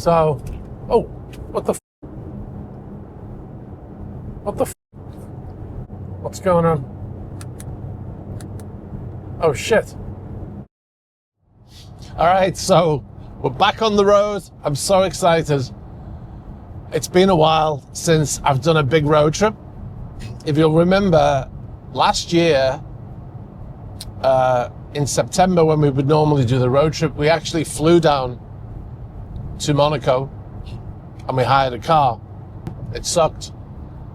So, oh, what the what's going on? Oh shit. All right, so we're back on the road. I'm so excited. It's been a while since I've done a big road trip. If you'll remember, last year, in September, when we would normally do the road trip, we actually flew down to Monaco and we hired a car. It sucked.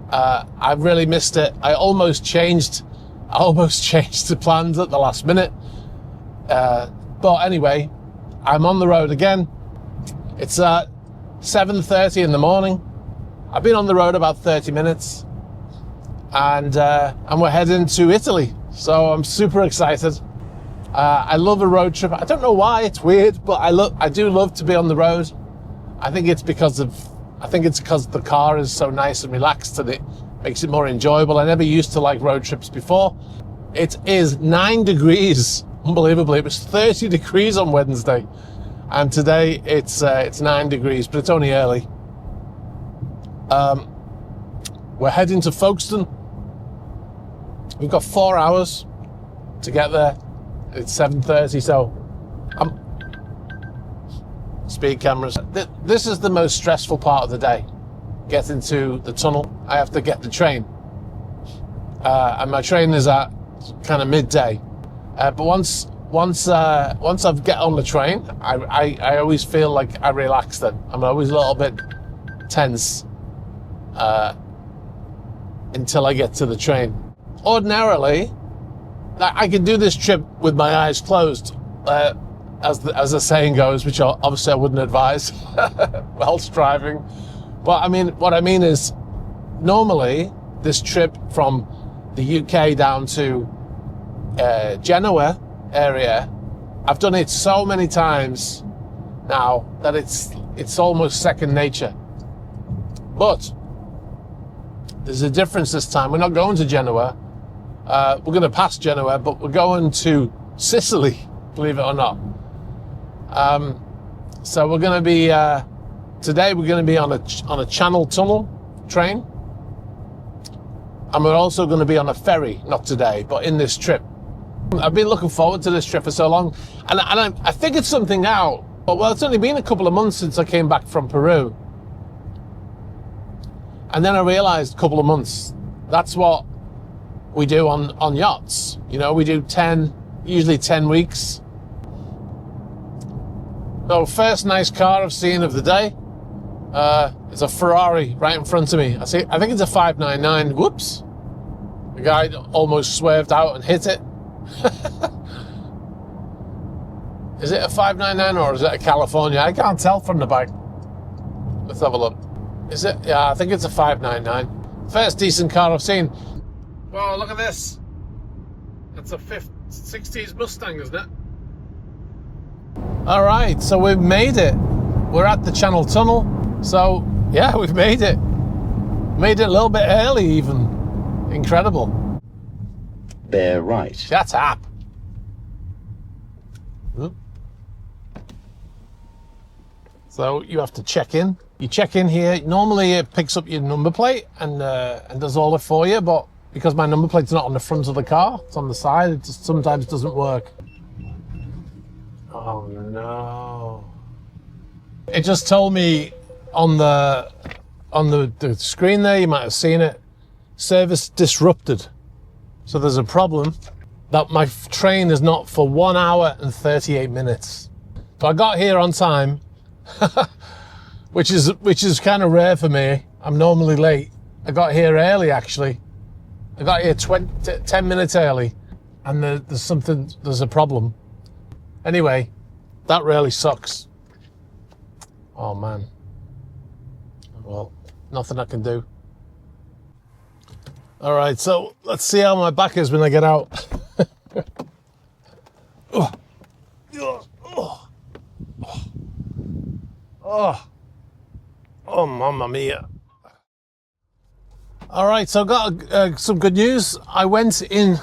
I really missed it. I almost changed the plans at the last minute. But anyway, I'm on the road again. It's 7:30 in the morning. I've been on the road about 30 minutes, and we're heading to Italy. So I'm super excited. I love a road trip. I don't know why, it's weird, but I do love to be on the road. I think it's because the car is so nice and relaxed and it makes it more enjoyable. I never used to like road trips before. It is 9 degrees. Unbelievably, it was 30 degrees on Wednesday, and today it's 9 degrees, but it's only early. We're heading to Folkestone. We've got 4 hours to get there. It's 7:30, so speed cameras. This is the most stressful part of the day, getting to the tunnel. I have to get the train, and my train is at kind of midday. But once I get on the train, I always feel like I relax then. I'm always a little bit tense until I get to the train. Ordinarily, I can do this trip with my eyes closed, as the saying goes, which obviously I wouldn't advise whilst driving. But what I mean is, normally this trip from the UK down to Genoa area, I've done it so many times now that it's almost second nature. But there's a difference this time. We're not going to Genoa. We're going to pass Genoa, but we're going to Sicily, believe it or not. So we're going to be today. We're going to be on a Channel Tunnel train, and we're also going to be on a ferry. Not today, but in this trip. I've been looking forward to this trip for so long, and I figured something out. But well, it's only been a couple of months since I came back from Peru, and then I realized a couple of months. That's what we do on yachts. You know, we do usually 10 weeks. So first nice car I've seen of the day. It's a Ferrari right in front of me. I think it's a 599. Whoops. The guy almost swerved out and hit it. Is it a 599 or is it a California? I can't tell from the back. Let's have a look. Is it? Yeah, I think it's a 599. First decent car I've seen. Wow, look at this. It's a 60s Mustang, isn't it? All right, so we've made it. We're at the Channel Tunnel. So, yeah, we've made it. Made it a little bit early even. Incredible. Bear right. Shut up. So you have to check in. You check in here. Normally it picks up your number plate and does all it for you, but because my number plate's not on the front of the car, it's on the side, it just sometimes doesn't work. Oh no. It just told me on the screen there, you might have seen it, service disrupted. So there's a problem that my train is not for 1 hour and 38 minutes. So I got here on time, which is kind of rare for me. I'm normally late. I got here early actually. I got here 10 minutes early, and there's a problem. Anyway, that really sucks. Oh man. Well, nothing I can do. All right, so let's see how my back is when I get out. Oh, mamma mia. All right, so I got some good news. I went in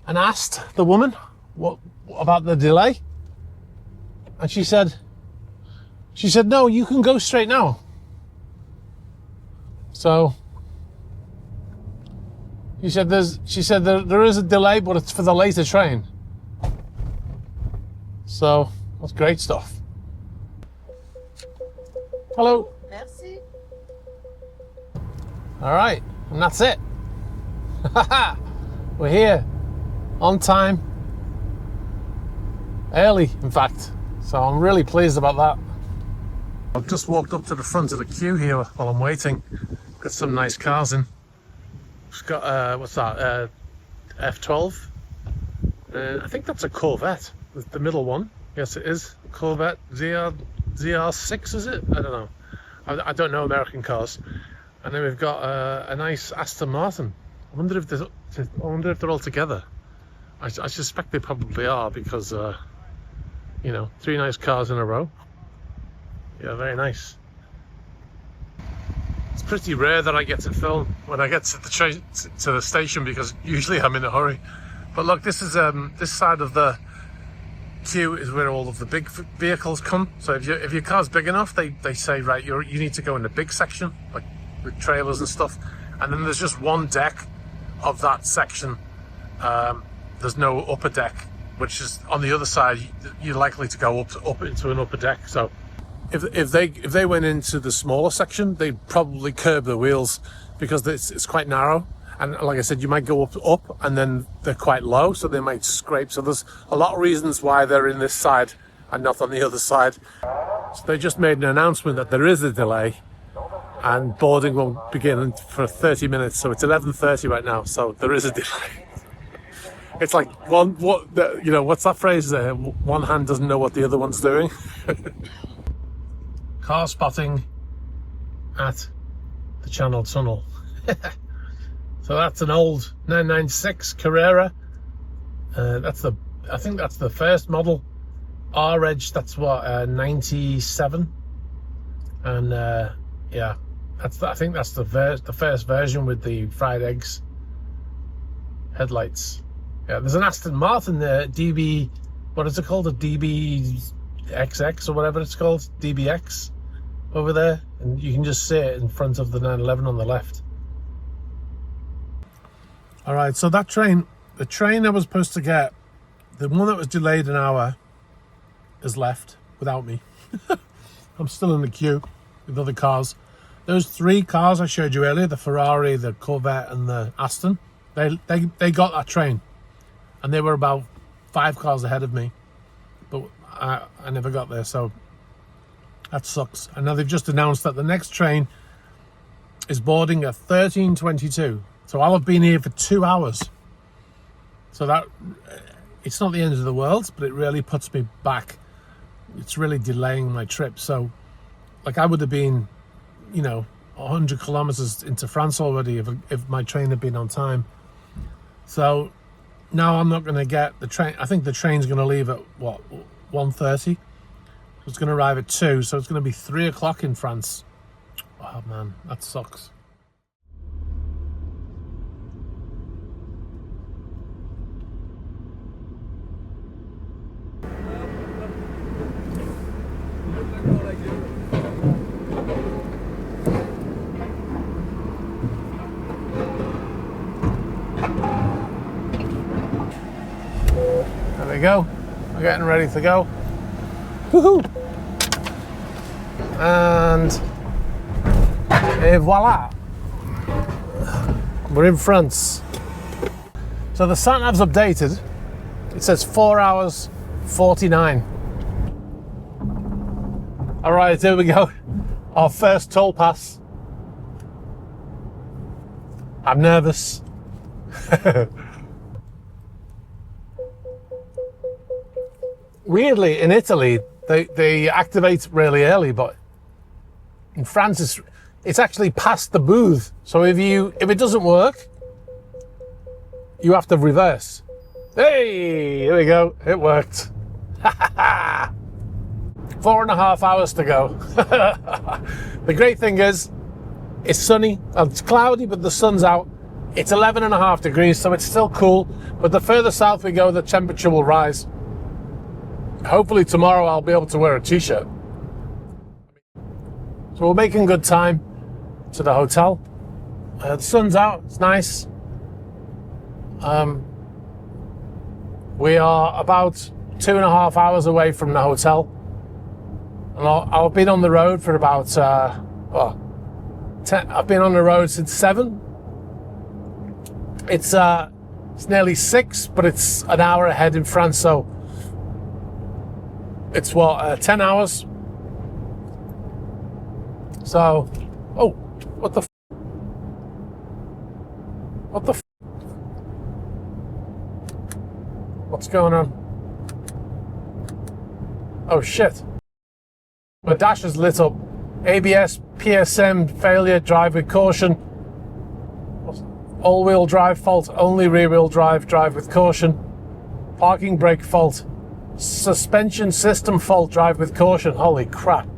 and asked the woman what about the delay, and she said She said, no, you can go straight now. So she said there is a delay, but it's for the later train. So that's great stuff. Hello. Merci. All right, and that's it. We're here on time, early in fact, so I'm really pleased about that. I've just walked up to the front of the queue here while I'm waiting. Got some nice cars in. It's got what's that, F12, I think that's a Corvette, the middle one. Yes it is, Corvette ZR6, is it? I don't know. I don't know American cars. And then we've got a nice Aston Martin. I wonder if they're all together. I suspect they probably are because, you know, 3 nice cars in a row. Yeah, very nice. It's pretty rare that I get to film when I get to the train to the station because usually I'm in a hurry. But look, this is this side of the queue is where all of the big vehicles come. So if your car's big enough, they say, right, you need to go in the big section, like with trailers and stuff. And then there's just one deck of that section. There's no upper deck, which is on the other side. You're likely to go up into an upper deck. So if they went into the smaller section, they'd probably curb the wheels because it's quite narrow. And like I said, you might go up and then they're quite low, so they might scrape. So there's a lot of reasons why they're in this side and not on the other side. So they just made an announcement that there is a delay and boarding won't begin for 30 minutes. So it's 11:30 right now, so there is a delay. It's like what's that phrase there? One hand doesn't know what the other one's doing. Car spotting at the Channel Tunnel. So that's an old 996 Carrera. I think that's the first model. R-Edge, that's what, 97. And yeah, I think that's the first version with the fried eggs headlights. Yeah, there's an Aston Martin there, DB, what is it called? A DBXX or whatever it's called, DBX over there. And you can just see it in front of the 911 on the left. All right, so that train, the train I was supposed to get, the one that was delayed an hour, has left without me. I'm still in the queue with other cars. Those 3 cars I showed you earlier, the Ferrari, the Corvette, and the Aston, they got that train, and they were about 5 cars ahead of me, but I never got there, so that sucks. And now they've just announced that the next train is boarding at 13:22. So I'll have been here for 2 hours. So that, it's not the end of the world, but it really puts me back. It's really delaying my trip. So, like, I would have been, 100 kilometers into France already if my train had been on time. So now I'm not going to get the train. I think the train's going to leave at, 1:30? It's going to arrive at 2, so it's going to be 3 o'clock in France. Oh, man, that sucks. There we go. We're getting ready to go. Woohoo! And voila! We're in France. So the sat nav's updated. It says 4 hours 49. All right, here we go. Our first toll pass. I'm nervous. Weirdly, in Italy, they activate really early, but in France, it's actually past the booth. So if it doesn't work, you have to reverse. Hey, here we go. It worked. 4.5 hours to go. The great thing is, it's sunny. It's cloudy, but the sun's out. It's 11.5 degrees, so it's still cool. But the further south we go, the temperature will rise. Hopefully tomorrow I'll be able to wear a t-shirt. So we're making good time to the hotel. The sun's out, it's nice. We are about 2.5 hours away from the hotel. And I've been on the road for about, 10, I've been on the road since 7. It's nearly 6, but it's an hour ahead in France, so it's 10 hours. So, oh, what the f? What the f? What's going on? Oh shit. My dash is lit up. ABS, PSM, failure, drive with caution. All-wheel drive fault, only rear-wheel drive, drive with caution. Parking brake fault. Suspension system fault, drive with caution. Holy crap.